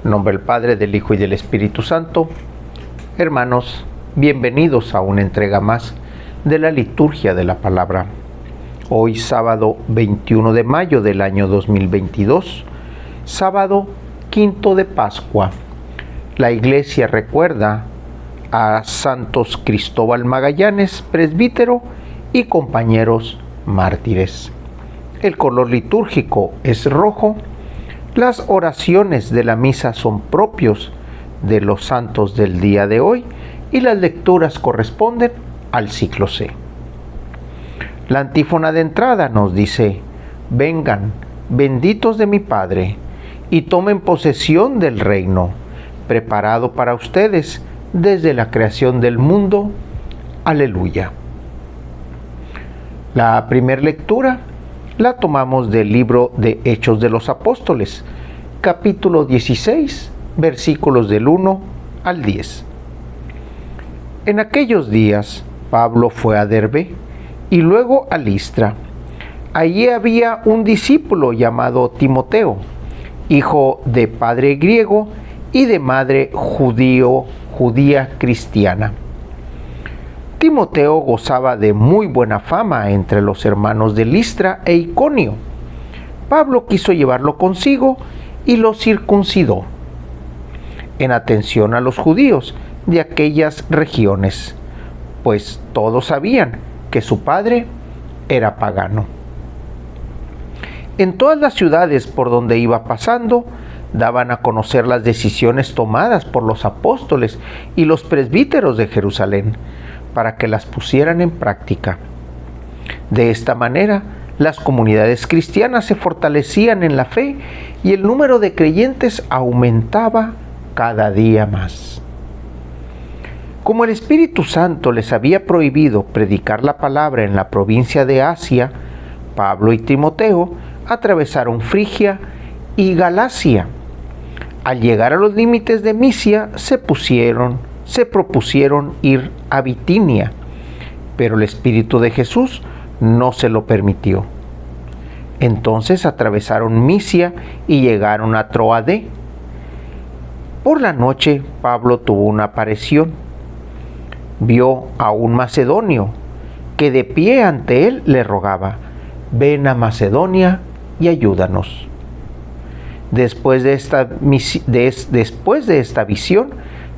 En nombre del Padre, del Hijo y del Espíritu Santo. Hermanos, bienvenidos a una entrega más de la liturgia de la palabra. Hoy, sábado 21 de mayo del año 2022, sábado quinto de Pascua. La Iglesia recuerda a santos Cristóbal Magallanes, presbítero, y compañeros mártires. El color litúrgico es rojo. Las oraciones de la misa son propios de los santos del día de hoy y las lecturas corresponden al ciclo C. La antífona de entrada nos dice: vengan, benditos de mi Padre, y tomen posesión del reino, preparado para ustedes desde la creación del mundo. Aleluya. La primera lectura la tomamos del libro de Hechos de los Apóstoles, capítulo 16, versículos del 1 al 10. En aquellos días, Pablo fue a Derbe y luego a Listra. Allí había un discípulo llamado Timoteo, hijo de padre griego y de madre judía cristiana. Timoteo gozaba de muy buena fama entre los hermanos de Listra e Iconio. Pablo quiso llevarlo consigo y lo circuncidó, en atención a los judíos de aquellas regiones, pues todos sabían que su padre era pagano. En todas las ciudades por donde iba pasando, daban a conocer las decisiones tomadas por los apóstoles y los presbíteros de Jerusalén, para que las pusieran en práctica. De esta manera, las comunidades cristianas se fortalecían en la fe y el número de creyentes aumentaba cada día más. Como el Espíritu Santo les había prohibido predicar la palabra en la provincia de Asia, Pablo y Timoteo atravesaron Frigia y Galacia. Al llegar a los límites de Misia, se propusieron ir a Bitinia, pero el Espíritu de Jesús no se lo permitió. Entonces atravesaron Misia y llegaron a Troade. Por la noche, Pablo tuvo una aparición. Vio a un macedonio que de pie ante él le rogaba: ven a Macedonia y ayúdanos. Después de esta visión,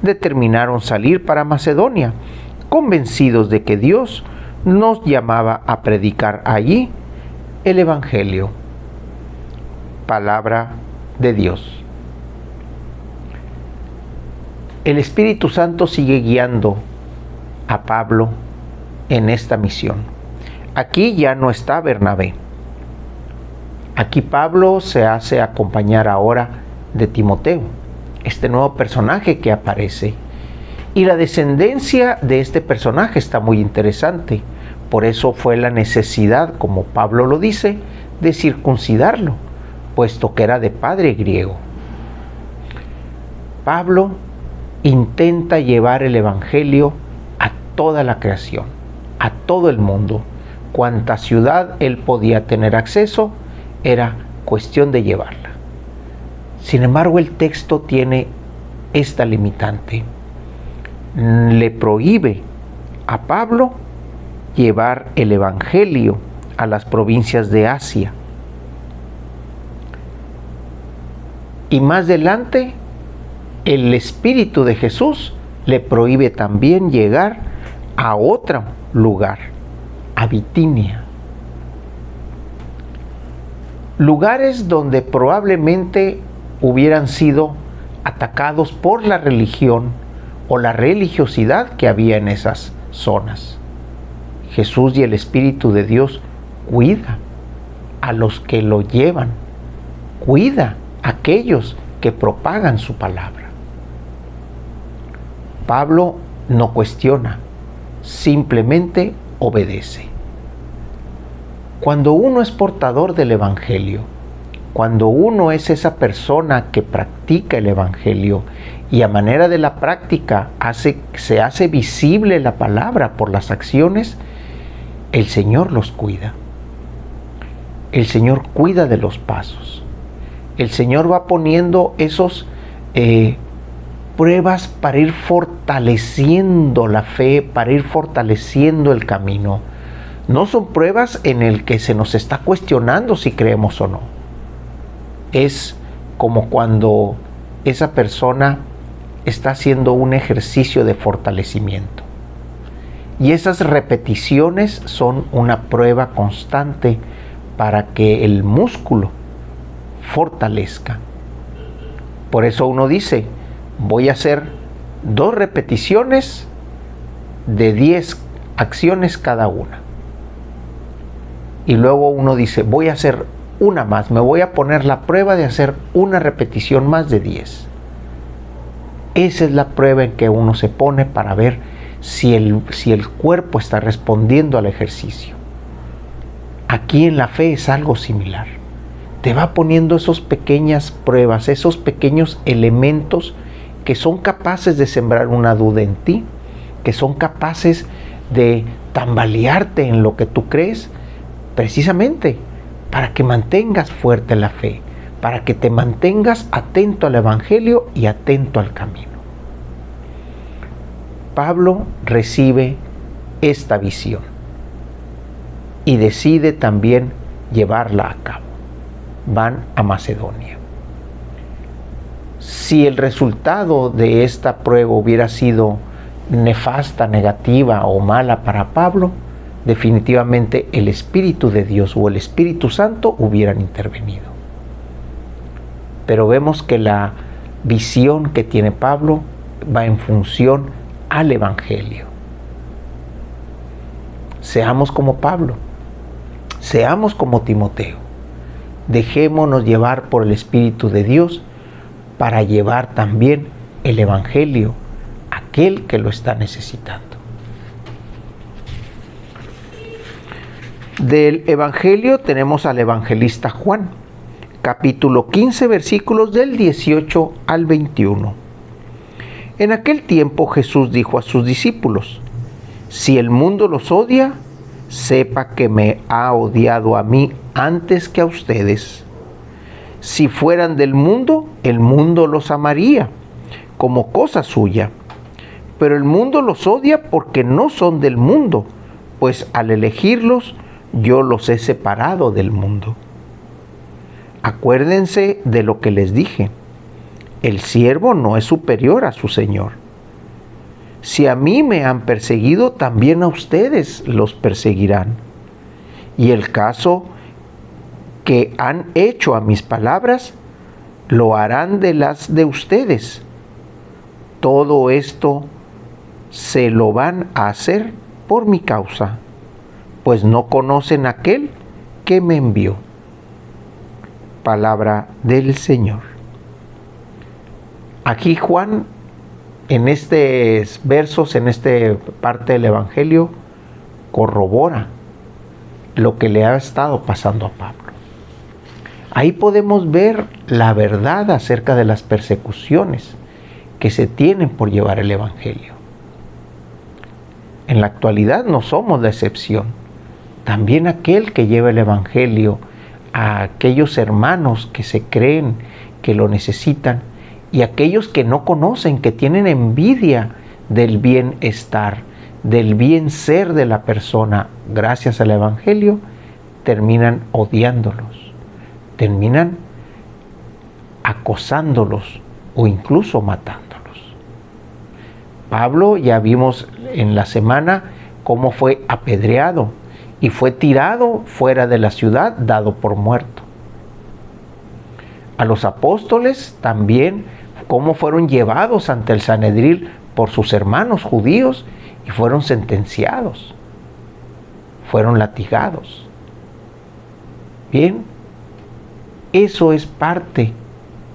determinaron salir para Macedonia, convencidos de que Dios nos llamaba a predicar allí el Evangelio. Palabra de Dios. El Espíritu Santo sigue guiando a Pablo en esta misión. Aquí ya no está Bernabé. Aquí Pablo se hace acompañar ahora de Timoteo, este nuevo personaje que aparece. Y la descendencia de este personaje está muy interesante. Por eso fue la necesidad, como Pablo lo dice, de circuncidarlo, puesto que era de padre griego. Pablo intenta llevar el Evangelio a toda la creación, a todo el mundo. Cuanta ciudad él podía tener acceso, era cuestión de llevarla. Sin embargo, el texto tiene esta limitante. Le prohíbe a Pablo llevar el Evangelio a las provincias de Asia. Y más adelante, el Espíritu de Jesús le prohíbe también llegar a otro lugar, a Bitinia. Lugares donde probablemente hubieran sido atacados por la religión o la religiosidad que había en esas zonas. Jesús y el Espíritu de Dios cuida a los que lo llevan, cuida a aquellos que propagan su palabra. Pablo no cuestiona, simplemente obedece. Cuando uno es portador del Evangelio, cuando uno es esa persona que practica el Evangelio y a manera de la práctica se hace visible la palabra por las acciones, el Señor los cuida. El Señor cuida de los pasos. El Señor va poniendo esos pruebas para ir fortaleciendo la fe, para ir fortaleciendo el camino. No son pruebas en el que se nos está cuestionando si creemos o no. Es como cuando esa persona está haciendo un ejercicio de fortalecimiento. Y esas repeticiones son una prueba constante para que el músculo fortalezca. Por eso uno dice, voy a hacer 2 repeticiones de 10 acciones cada una. Y luego uno dice, voy a hacer una más, me voy a poner la prueba de hacer una repetición más de 10. Esa es la prueba en que uno se pone para ver si el cuerpo está respondiendo al ejercicio. Aquí en la fe es algo similar. Te va poniendo esas pequeñas pruebas, esos pequeños elementos que son capaces de sembrar una duda en ti, que son capaces de tambalearte en lo que tú crees, precisamente para que mantengas fuerte la fe, para que te mantengas atento al Evangelio y atento al camino. Pablo recibe esta visión y decide también llevarla a cabo. Van a Macedonia. Si el resultado de esta prueba hubiera sido nefasta, negativa o mala para Pablo, definitivamente el Espíritu de Dios o el Espíritu Santo hubieran intervenido. Pero vemos que la visión que tiene Pablo va en función al Evangelio. Seamos como Pablo, seamos como Timoteo. Dejémonos llevar por el Espíritu de Dios para llevar también el Evangelio a aquel que lo está necesitando. Del Evangelio tenemos al evangelista Juan, capítulo 15, versículos del 18 al 21. En aquel tiempo Jesús dijo a sus discípulos: si el mundo los odia, sepa que me ha odiado a mí antes que a ustedes. Si fueran del mundo, el mundo los amaría como cosa suya. Pero el mundo los odia porque no son del mundo, pues al elegirlos, yo los he separado del mundo. Acuérdense de lo que les dije. El siervo no es superior a su señor. Si a mí me han perseguido, también a ustedes los perseguirán. Y el caso que han hecho a mis palabras, lo harán de las de ustedes. Todo esto se lo van a hacer por mi causa, pues no conocen a aquel que me envió. Palabra del Señor. Aquí Juan, en estos versos, en esta parte del Evangelio, corrobora lo que le ha estado pasando a Pablo. Ahí podemos ver la verdad acerca de las persecuciones que se tienen por llevar el Evangelio. En la actualidad no somos la excepción. También aquel que lleva el Evangelio a aquellos hermanos que se creen que lo necesitan y aquellos que no conocen, que tienen envidia del bienestar, del bien ser de la persona gracias al Evangelio, terminan odiándolos, terminan acosándolos o incluso matándolos. Pablo, ya vimos en la semana cómo fue apedreado y fue tirado fuera de la ciudad, dado por muerto. A los apóstoles también, cómo fueron llevados ante el Sanedrín por sus hermanos judíos y fueron sentenciados, fueron latigados. Bien, eso es parte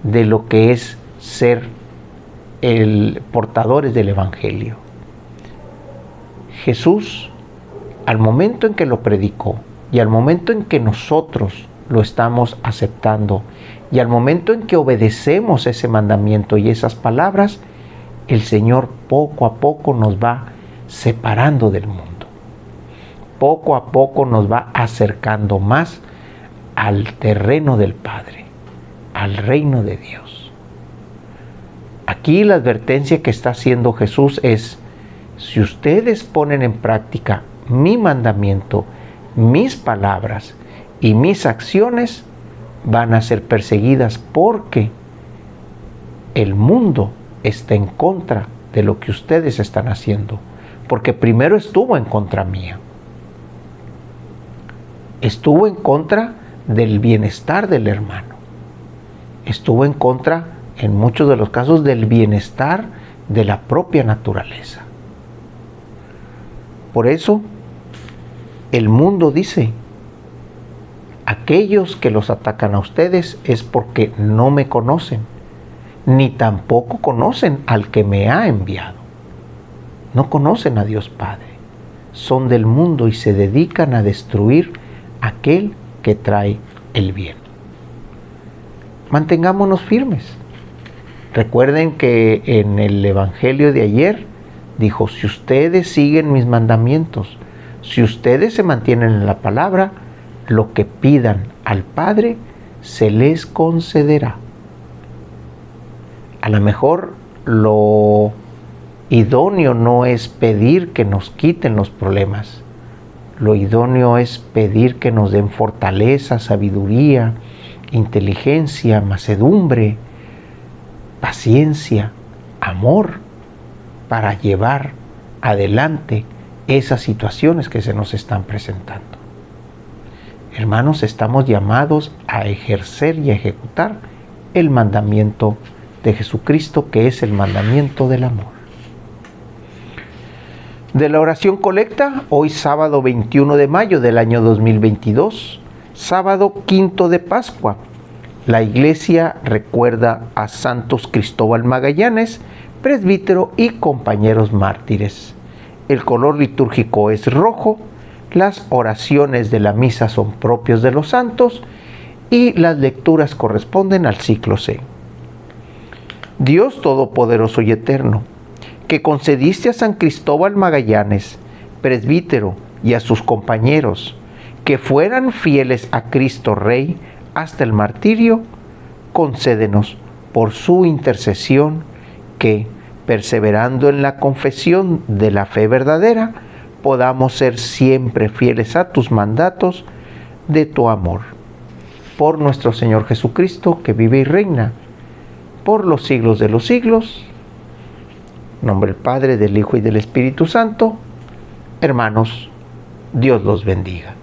de lo que es ser portadores del Evangelio. Jesús, al momento en que lo predicó y al momento en que nosotros lo estamos aceptando y al momento en que obedecemos ese mandamiento y esas palabras, el Señor poco a poco nos va separando del mundo. Poco a poco nos va acercando más al terreno del Padre, al reino de Dios. Aquí la advertencia que está haciendo Jesús es: si ustedes ponen en práctica mi mandamiento, mis palabras y mis acciones, van a ser perseguidas, porque el mundo está en contra de lo que ustedes están haciendo, porque primero estuvo en contra mía. Estuvo en contra del bienestar del hermano. Estuvo en contra, en muchos de los casos, del bienestar de la propia naturaleza. Por eso, el mundo dice: aquellos que los atacan a ustedes es porque no me conocen, ni tampoco conocen al que me ha enviado. No conocen a Dios Padre. Son del mundo y se dedican a destruir aquel que trae el bien. Mantengámonos firmes. Recuerden que en el Evangelio de ayer dijo: si ustedes siguen mis mandamientos, si ustedes se mantienen en la palabra, lo que pidan al Padre se les concederá. A lo mejor lo idóneo no es pedir que nos quiten los problemas. Lo idóneo es pedir que nos den fortaleza, sabiduría, inteligencia, mansedumbre, paciencia, amor, para llevar adelante esas situaciones que se nos están presentando. Hermanos, estamos llamados a ejercer y a ejecutar el mandamiento de Jesucristo, que es el mandamiento del amor. De la oración colecta, hoy sábado 21 de mayo del año 2022, sábado quinto de Pascua, la Iglesia recuerda a Santos Cristóbal Magallanes, presbítero y compañeros mártires. El color litúrgico es rojo, las oraciones de la misa son propios de los santos y las lecturas corresponden al ciclo C. Dios Todopoderoso y Eterno, que concediste a San Cristóbal Magallanes, presbítero, y a sus compañeros, que fueran fieles a Cristo Rey hasta el martirio, concédenos por su intercesión que, perseverando en la confesión de la fe verdadera, podamos ser siempre fieles a tus mandatos de tu amor. Por nuestro Señor Jesucristo, que vive y reina por los siglos de los siglos. En nombre del Padre, del Hijo y del Espíritu Santo. Hermanos, Dios los bendiga.